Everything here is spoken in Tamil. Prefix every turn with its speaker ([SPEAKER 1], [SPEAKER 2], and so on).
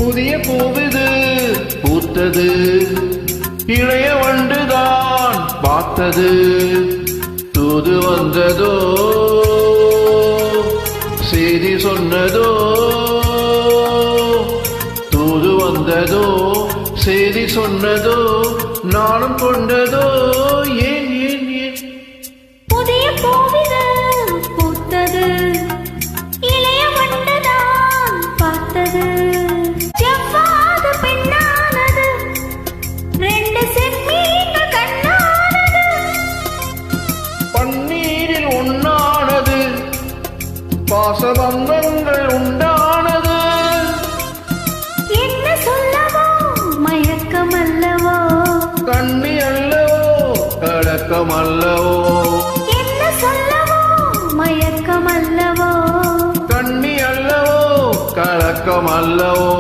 [SPEAKER 1] புதிய பூவிது பூத்தது, இளைய வண்டுதான் பார்த்தது. தூது வந்ததோ செய்தி சொன்னதோ, தூது வந்ததோ செய்தி சொன்னதோ, நாளும் கொண்டதோ ஏன் ஏன் ஏன்.
[SPEAKER 2] புதிய பூவிது பூத்தது, இளைய வண்டுதான் பார்த்தது. செவ்வாது பெண்ணானது, ரெண்டு செம்மீன்கள் கண்ணானது.
[SPEAKER 1] பன்னீரில் ஒன்னானது, பாசபந்தங்கள் உண்டானது.
[SPEAKER 2] என்ன சொல்லவோ மயக்கம் அல்லவோ,
[SPEAKER 1] கண்ணி அல்லவோ கலக்கம் அல்லவோ.
[SPEAKER 2] என்ன சொல்லவோ மயக்கம் அல்லவோ,
[SPEAKER 1] கண்ணி அல்லவோ கலக்கம் அல்லவோ.